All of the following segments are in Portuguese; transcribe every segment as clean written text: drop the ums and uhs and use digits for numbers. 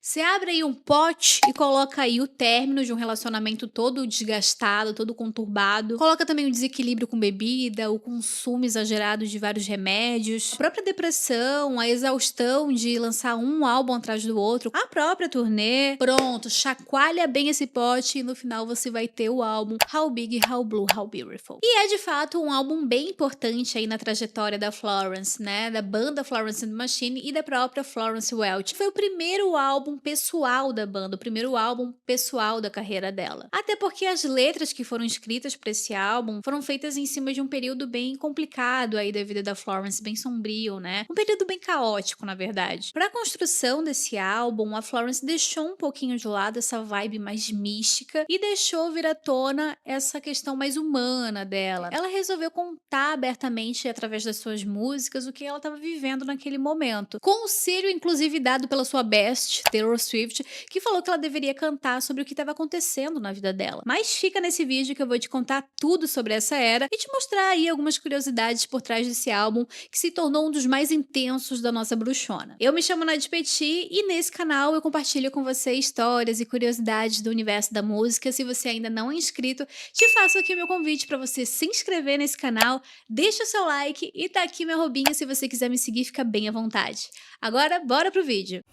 Você abre aí um pote e coloca aí o término de um relacionamento todo desgastado, todo conturbado. Coloca também o desequilíbrio com bebida, o consumo exagerado de vários remédios, a própria depressão, a exaustão de lançar um álbum atrás do outro, a própria turnê. Pronto, chacoalha bem esse pote e no final você vai ter o álbum How Big, How Blue, How Beautiful. E é de fato um álbum bem importante aí na trajetória da Florence, né? Da banda Florence and the Machine e da própria Florence Welch. Foi o primeiro álbum pessoal da banda, o primeiro álbum pessoal da carreira dela. Até porque as letras que foram escritas para esse álbum foram feitas em cima de um período bem complicado aí da vida da Florence, bem sombrio, né? Um período bem caótico, na verdade. Para a construção desse álbum, a Florence deixou um pouquinho de lado essa vibe mais mística e deixou vir à tona essa questão mais humana dela. Ela resolveu contar abertamente através das suas músicas o que ela estava vivendo naquele momento. Conselho inclusive dado pela sua best, Taylor Swift, que falou que ela deveria cantar sobre o que estava acontecendo na vida dela. Mas fica nesse vídeo que eu vou te contar tudo sobre essa era e te mostrar aí algumas curiosidades por trás desse álbum que se tornou um dos mais intensos da nossa bruxona. Eu me chamo Nadia Petit e nesse canal eu compartilho com você histórias e curiosidades do universo da música. Se você ainda não é inscrito, te faço aqui o meu convite para você se inscrever nesse canal, deixa o seu like e tá aqui minha arrobinha se você quiser me seguir, fica bem à vontade. Agora, bora pro vídeo!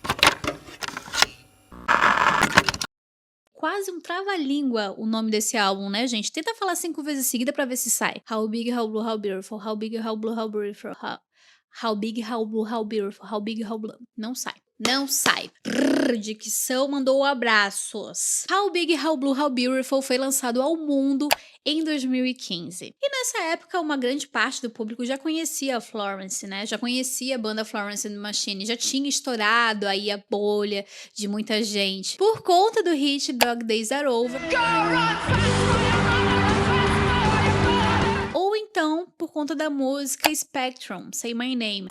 Quase um trava-língua o nome desse álbum, né, gente? Tenta falar 5 vezes seguida pra ver se sai. How big, how blue, how beautiful. How big, how blue, how beautiful. How big, how blue, how beautiful. How big, how blue. Não sai. Não sai. Dicção mandou abraços. How Big, How Blue, How Beautiful foi lançado ao mundo em 2015. E nessa época, uma grande parte do público já conhecia a Florence, né? Já conhecia a banda Florence and the Machine, já tinha estourado aí a bolha de muita gente. Por conta do hit Dog Days Are Over. Ou então, por conta da música Spectrum, Say My Name.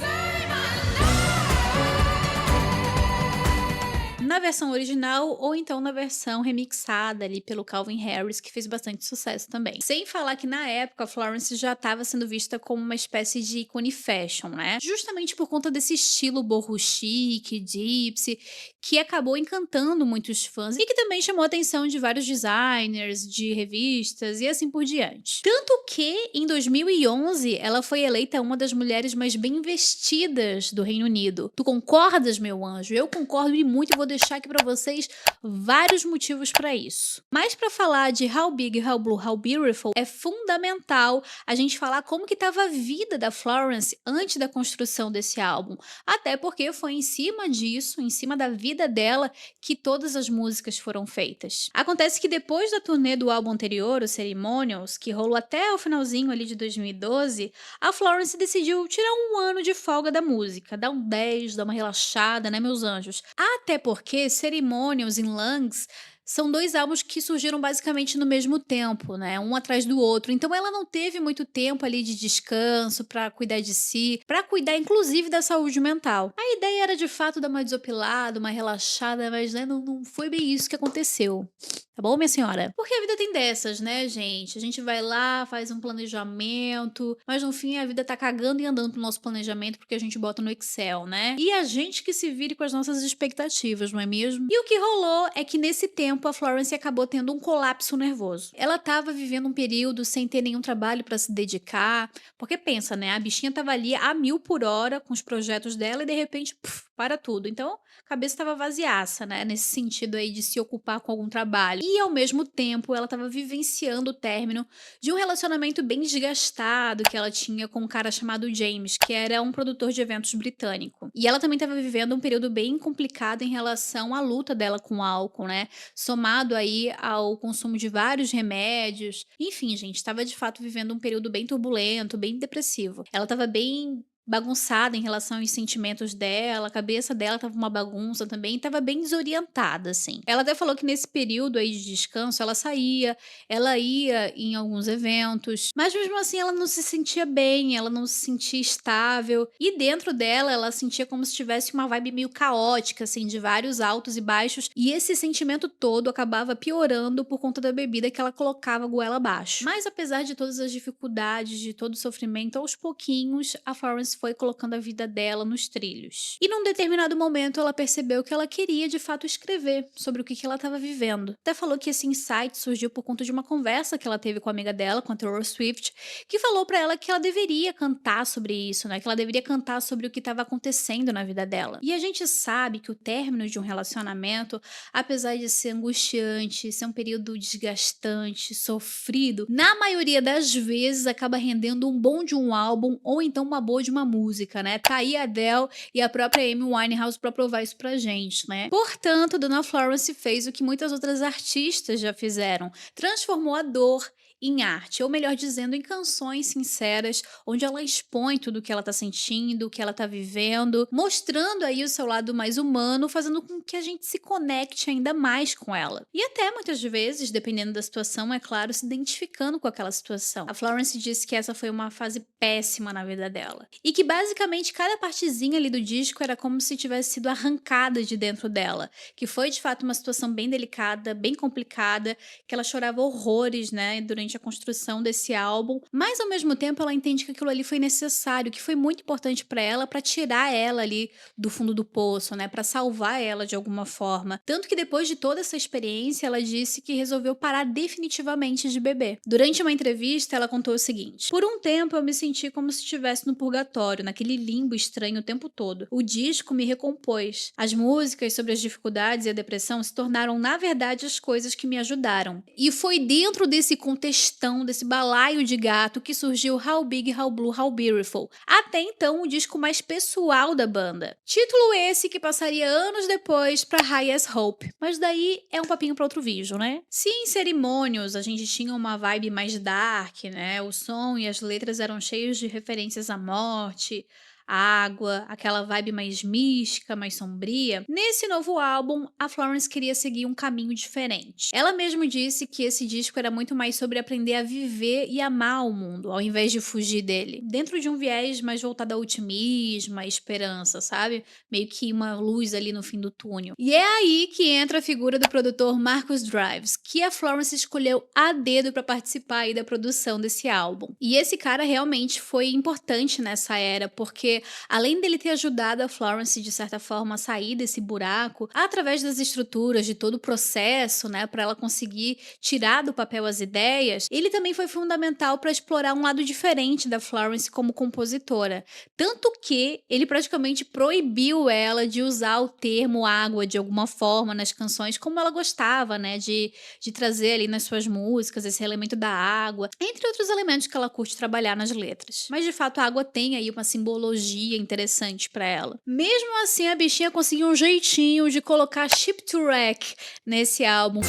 Na versão original ou então na versão remixada ali pelo Calvin Harris, que fez bastante sucesso também. Sem falar que na época a Florence já estava sendo vista como uma espécie de ícone fashion, né? Justamente por conta desse estilo boho chique, gypsy, que acabou encantando muitos fãs e que também chamou a atenção de vários designers, de revistas e assim por diante. Tanto que em 2011 ela foi eleita uma das mulheres mais bem vestidas do Reino Unido. Tu concordas, meu anjo? Eu concordo e muito, eu vou deixar aqui pra vocês vários motivos para isso. Mas para falar de How Big, How Blue, How Beautiful, é fundamental a gente falar como que estava a vida da Florence antes da construção desse álbum. Até porque foi em cima disso, em cima da vida dela, que todas as músicas foram feitas. Acontece que depois da turnê do álbum anterior, o Ceremonials, que rolou até o finalzinho ali de 2012, a Florence decidiu tirar um ano de folga da música, dar um 10, dar uma relaxada, né, meus anjos? Até porque Ceremonials e Lungs são dois álbuns que surgiram basicamente no mesmo tempo, né? Um atrás do outro. Então ela não teve muito tempo ali de descanso para cuidar de si, para cuidar inclusive da saúde mental. A ideia era de fato dar uma desopilada, uma relaxada, mas né, não foi bem isso que aconteceu. Tá bom, minha senhora? Porque a vida tem dessas, né, gente? A gente vai lá, faz um planejamento, mas no fim a vida tá cagando e andando pro nosso planejamento porque a gente bota no Excel, né? E a gente que se vire com as nossas expectativas, não é mesmo? E o que rolou é que nesse tempo a Florence acabou tendo um colapso nervoso. Ela tava vivendo um período sem ter nenhum trabalho para se dedicar, porque pensa, né? A bichinha tava ali a 1000 por hora com os projetos dela e de repente, para tudo. Então, a cabeça tava vaziaça, né? Nesse sentido aí de se ocupar com algum trabalho. E ao mesmo tempo, ela tava vivenciando o término de um relacionamento bem desgastado que ela tinha com um cara chamado James, que era um produtor de eventos britânico. E ela também tava vivendo um período bem complicado em relação à luta dela com o álcool, né? Somado aí ao consumo de vários remédios. Enfim, gente, estava de fato vivendo um período bem turbulento, bem depressivo. Ela tava bem bagunçada em relação aos sentimentos dela, a cabeça dela tava uma bagunça também, tava bem desorientada, assim. Ela até falou que nesse período aí de descanso, ela saía, ela ia em alguns eventos, mas mesmo assim ela não se sentia bem, ela não se sentia estável, e dentro dela ela sentia como se tivesse uma vibe meio caótica, assim, de vários altos e baixos, e esse sentimento todo acabava piorando por conta da bebida que ela colocava goela abaixo. Mas apesar de todas as dificuldades, de todo o sofrimento, aos pouquinhos, a Florence foi colocando a vida dela nos trilhos. E num determinado momento ela percebeu que ela queria de fato escrever sobre o que ela estava vivendo. Até falou que esse insight surgiu por conta de uma conversa que ela teve com a amiga dela, com a Taylor Swift, que falou pra ela que ela deveria cantar sobre isso, né? Que ela deveria cantar sobre o que estava acontecendo na vida dela. E a gente sabe que o término de um relacionamento, apesar de ser angustiante, ser um período desgastante, sofrido, na maioria das vezes acaba rendendo um bom de um álbum ou então uma boa de uma música, né? Tá aí a Adele e a própria Amy Winehouse pra provar isso pra gente, né? Portanto, Dona Florence fez o que muitas outras artistas já fizeram, transformou a dor em arte, ou melhor dizendo, em canções sinceras, onde ela expõe tudo o que ela tá sentindo, o que ela tá vivendo, mostrando aí o seu lado mais humano, fazendo com que a gente se conecte ainda mais com ela. E até muitas vezes, dependendo da situação, é claro, se identificando com aquela situação. A Florence disse que essa foi uma fase péssima na vida dela. E que basicamente cada partezinha ali do disco era como se tivesse sido arrancada de dentro dela, que foi de fato uma situação bem delicada, bem complicada, que ela chorava horrores, né, durante a construção desse álbum, mas ao mesmo tempo ela entende que aquilo ali foi necessário, que foi muito importante pra ela, pra tirar ela ali do fundo do poço, né, pra salvar ela de alguma forma. Tanto que depois de toda essa experiência, ela disse que resolveu parar definitivamente de beber. Durante uma entrevista, ela contou o seguinte: "Por um tempo eu me senti como se estivesse no purgatório, naquele limbo estranho o tempo todo. O disco me recompôs. As músicas sobre as dificuldades e a depressão se tornaram, na verdade, as coisas que me ajudaram. E foi dentro desse contextão, desse balaio de gato, que surgiu How Big, How Blue, How Beautiful. Até então, o disco mais pessoal da banda. Título esse que passaria anos depois pra High as Hope. Mas daí é um papinho pra outro vídeo, né? Se em Cerimônios a gente tinha uma vibe mais dark, né? O som e as letras eram cheios de referências à morte, água, aquela vibe mais mística, mais sombria. Nesse novo álbum, a Florence queria seguir um caminho diferente. Ela mesma disse que esse disco era muito mais sobre aprender a viver e amar o mundo, ao invés de fugir dele. Dentro de um viés mais voltado ao otimismo, à esperança, sabe? Meio que uma luz ali no fim do túnel. E é aí que entra a figura do produtor Marcus Drives, que a Florence escolheu a dedo para participar aí da produção desse álbum. E esse cara realmente foi importante nessa era, porque além dele ter ajudado a Florence, de certa forma, a sair desse buraco, através das estruturas, de todo o processo, né, para ela conseguir tirar do papel as ideias, ele também foi fundamental para explorar um lado diferente da Florence como compositora. Tanto que ele praticamente proibiu ela de usar o termo água de alguma forma nas canções, como ela gostava, né, de trazer ali nas suas músicas esse elemento da água, entre outros elementos que ela curte trabalhar nas letras. Mas de fato a água tem aí uma simbologia interessante pra ela. Mesmo assim, a bichinha conseguiu um jeitinho de colocar Ship to Wreck nesse álbum,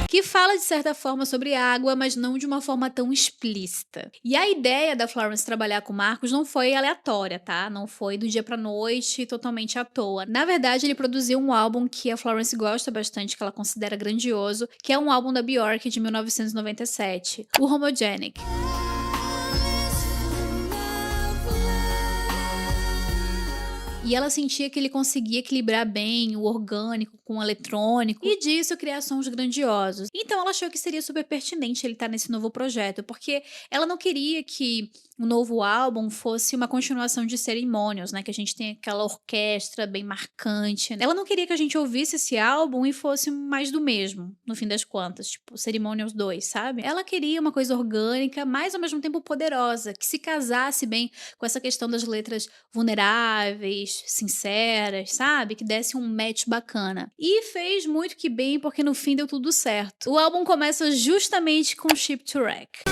que fala de certa forma sobre água, mas não de uma forma tão explícita. E a ideia da Florence trabalhar com Marcus não foi aleatória, tá? Não foi do dia pra noite, totalmente à toa. Na verdade, ele produziu um álbum que a Florence gosta bastante, que ela considera grandioso, que é um álbum da Björk de 1997, o Homogenic. E ela sentia que ele conseguia equilibrar bem o orgânico com o eletrônico e disso criar sons grandiosos. Então ela achou que seria super pertinente ele estar nesse novo projeto, porque ela não queria que o novo álbum fosse uma continuação de Cerimônios, né? Que a gente tem aquela orquestra bem marcante. Ela não queria que a gente ouvisse esse álbum e fosse mais do mesmo, no fim das contas, tipo Cerimônios 2, sabe? Ela queria uma coisa orgânica, mas ao mesmo tempo poderosa, que se casasse bem com essa questão das letras vulneráveis, sinceras, sabe? Que desse um match bacana. E fez muito que bem, porque no fim deu tudo certo. O álbum começa justamente com Ship to Wreck.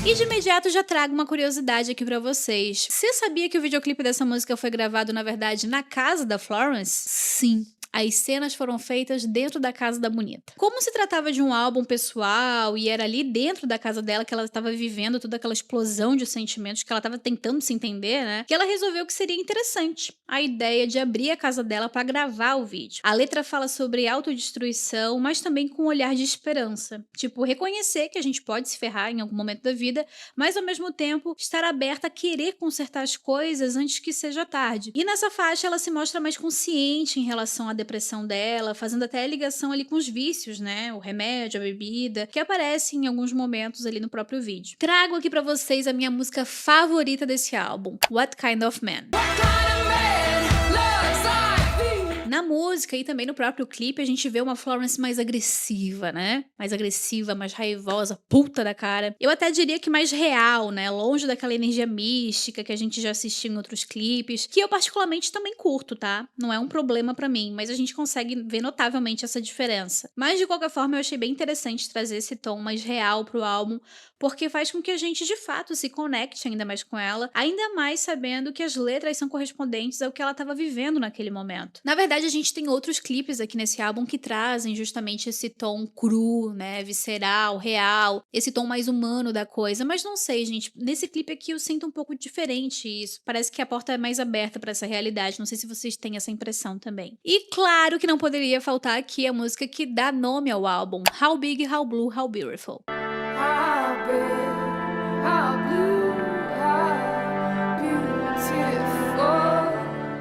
E de imediato já trago uma curiosidade aqui pra vocês. Você sabia que o videoclipe dessa música foi gravado, na verdade, na casa da Florence? Sim. As cenas foram feitas dentro da casa da bonita. Como se tratava de um álbum pessoal e era ali dentro da casa dela que ela estava vivendo toda aquela explosão de sentimentos que ela estava tentando se entender, né? Que ela resolveu que seria interessante a ideia de abrir a casa dela para gravar o vídeo. A letra fala sobre autodestruição, mas também com um olhar de esperança. Tipo, reconhecer que a gente pode se ferrar em algum momento da vida, mas ao mesmo tempo estar aberta a querer consertar as coisas antes que seja tarde. E nessa faixa ela se mostra mais consciente em relação à depressão dela, fazendo até a ligação ali com os vícios, né? O remédio, a bebida, que aparece em alguns momentos ali no próprio vídeo. Trago aqui pra vocês a minha música favorita desse álbum, What Kind of Man. Na música e também no próprio clipe, a gente vê uma Florence mais agressiva, né? Mais agressiva, mais raivosa, puta da cara. Eu até diria que mais real, né? Longe daquela energia mística que a gente já assistiu em outros clipes, que eu particularmente também curto, tá? Não é um problema pra mim, mas a gente consegue ver notavelmente essa diferença. Mas de qualquer forma, eu achei bem interessante trazer esse tom mais real pro álbum, porque faz com que a gente de fato se conecte ainda mais com ela, ainda mais sabendo que as letras são correspondentes ao que ela estava vivendo naquele momento. Na verdade, a gente tem outros clipes aqui nesse álbum que trazem justamente esse tom cru, né, visceral, real, esse tom mais humano da coisa, mas não sei, gente, nesse clipe aqui eu sinto um pouco diferente isso. Parece que a porta é mais aberta para essa realidade, não sei se vocês têm essa impressão também. E claro que não poderia faltar aqui a música que dá nome ao álbum, How Big, How Blue, How Beautiful.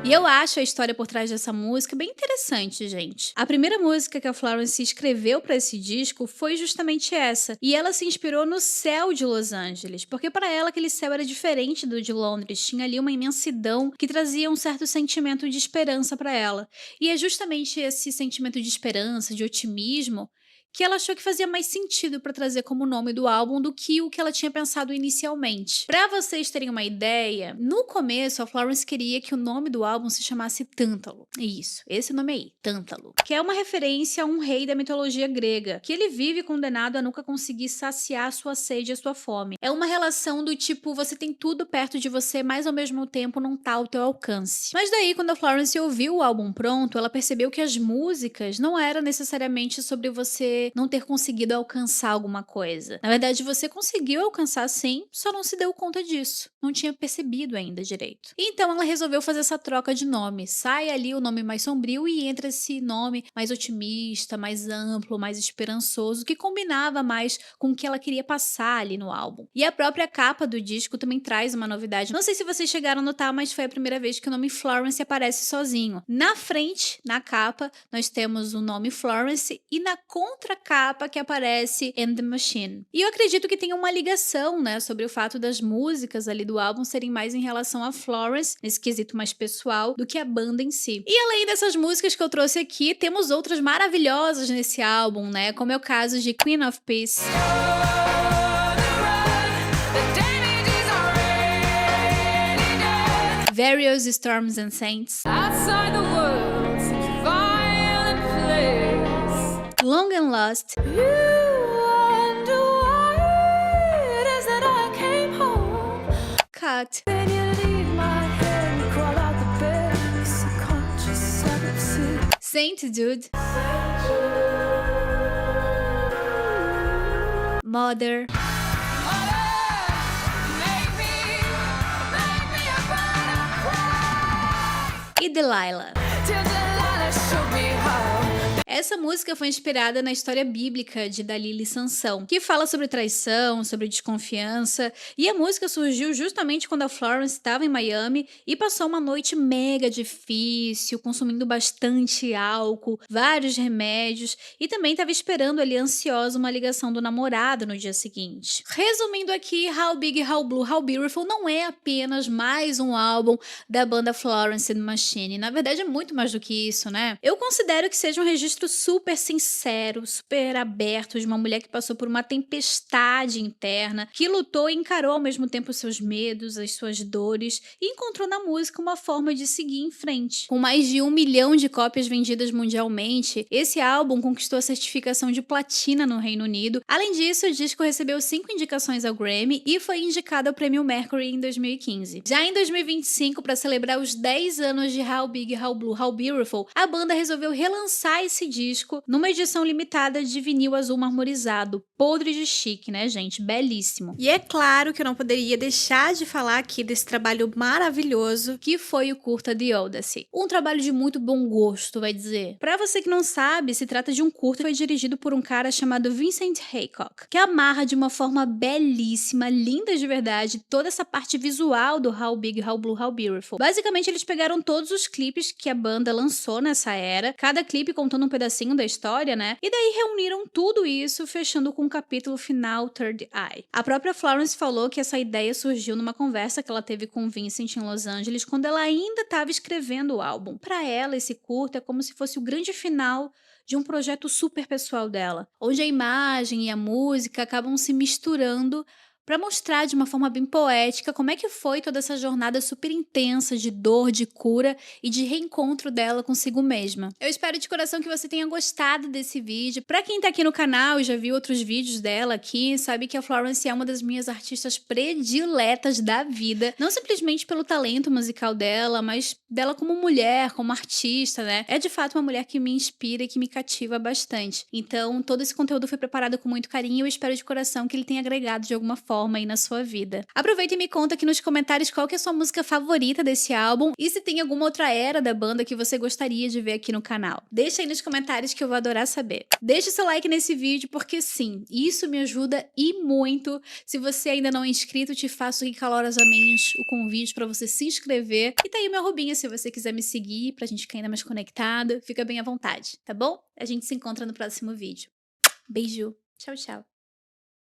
E eu acho a história por trás dessa música bem interessante, gente. A primeira música que a Florence escreveu para esse disco foi justamente essa, e ela se inspirou no céu de Los Angeles, porque para ela aquele céu era diferente do de Londres, tinha ali uma imensidão que trazia um certo sentimento de esperança para ela. E é justamente esse sentimento de esperança, de otimismo, que ela achou que fazia mais sentido para trazer como nome do álbum do que o que ela tinha pensado inicialmente. Para vocês terem uma ideia, no começo a Florence queria que o nome do álbum se chamasse Tântalo. Isso, esse nome aí, Tântalo, que é uma referência a um rei da mitologia grega, que ele vive condenado a nunca conseguir saciar a sua sede e a sua fome. É uma relação do tipo, você tem tudo perto de você, mas ao mesmo tempo não tá ao teu alcance. Mas daí, quando a Florence ouviu o álbum pronto, ela percebeu que as músicas não eram necessariamente sobre você não ter conseguido alcançar alguma coisa. Na verdade, você conseguiu alcançar sim, só não se deu conta disso. Não tinha percebido ainda direito. Então ela resolveu fazer essa troca de nome. Sai ali o nome mais sombrio e entra esse nome mais otimista, mais amplo, mais esperançoso, que combinava mais com o que ela queria passar ali no álbum. E a própria capa do disco também traz uma novidade. Não sei se vocês chegaram a notar, mas foi a primeira vez que o nome Florence aparece sozinho. Na frente, na capa, nós temos o nome Florence e na contracapa que aparece And the Machine. E eu acredito que tem uma ligação, né, sobre o fato das músicas ali do álbum serem mais em relação a Florence, nesse quesito mais pessoal, do que a banda em si. E além dessas músicas que eu trouxe aqui, temos outras maravilhosas nesse álbum, né, como é o caso de Queen of Peace. Various Storms and Saints. Outside the world, such a violent place. Long and Lost. You wonder why it is that I came home. Cut. Then you leave my head and crawl out the bed, subconscious sepsis. Saint Jude. Mother. E Delilah. Essa música foi inspirada na história bíblica de Dalila e Sansão, que fala sobre traição, sobre desconfiança, e a música surgiu justamente quando a Florence estava em Miami e passou uma noite mega difícil, consumindo bastante álcool, vários remédios, e também estava esperando ali ansiosa uma ligação do namorado no dia seguinte. Resumindo aqui, How Big, How Blue, How Beautiful não é apenas mais um álbum da banda Florence and the Machine, na verdade é muito mais do que isso, né? Eu considero que seja um registro super sincero, super aberto de uma mulher que passou por uma tempestade interna, que lutou e encarou ao mesmo tempo os seus medos, as suas dores e encontrou na música uma forma de seguir em frente. Com mais de 1 milhão de cópias vendidas mundialmente, esse álbum conquistou a certificação de platina no Reino Unido. Além disso, o disco recebeu 5 indicações ao Grammy e foi indicado ao Prêmio Mercury em 2015. Já em 2025, para celebrar os 10 anos de How Big, How Blue, How Beautiful, a banda resolveu relançar esse disco disco numa edição limitada de vinil azul marmorizado. Podre de chique, né, gente? Belíssimo. E é claro que eu não poderia deixar de falar aqui desse trabalho maravilhoso que foi o curta The Odyssey. Um trabalho de muito bom gosto, vai dizer. Pra você que não sabe, se trata de um curta que foi dirigido por um cara chamado Vincent Haycock, que amarra de uma forma belíssima, linda de verdade, toda essa parte visual do How Big, How Blue, How Beautiful. Basicamente, eles pegaram todos os clipes que a banda lançou nessa era, cada clipe contando um pedacinho da história, né? E daí reuniram tudo isso, fechando com o capítulo final Third Eye. A própria Florence falou que essa ideia surgiu numa conversa que ela teve com Vincent em Los Angeles, quando ela ainda estava escrevendo o álbum. Para ela, esse curta é como se fosse o grande final de um projeto super pessoal dela, onde a imagem e a música acabam se misturando para mostrar de uma forma bem poética como é que foi toda essa jornada super intensa de dor, de cura e de reencontro dela consigo mesma. Eu espero de coração que você tenha gostado desse vídeo. Para quem tá aqui no canal e já viu outros vídeos dela aqui, sabe que a Florence é uma das minhas artistas prediletas da vida, não simplesmente pelo talento musical dela, mas dela como mulher, como artista, né? É de fato uma mulher que me inspira e que me cativa bastante. Então, todo esse conteúdo foi preparado com muito carinho e eu espero de coração que ele tenha agregado de alguma forma aí na sua vida. Aproveita e me conta aqui nos comentários qual que é a sua música favorita desse álbum e se tem alguma outra era da banda que você gostaria de ver aqui no canal. Deixa aí nos comentários que eu vou adorar saber. Deixa o seu like nesse vídeo porque sim, isso me ajuda e muito. Se você ainda não é inscrito, te faço aqui calorosamente o convite para você se inscrever. E tá aí o meu arrobinha se você quiser me seguir pra gente ficar ainda mais conectado. Fica bem à vontade, tá bom? A gente se encontra no próximo vídeo. Beijo. Tchau, tchau.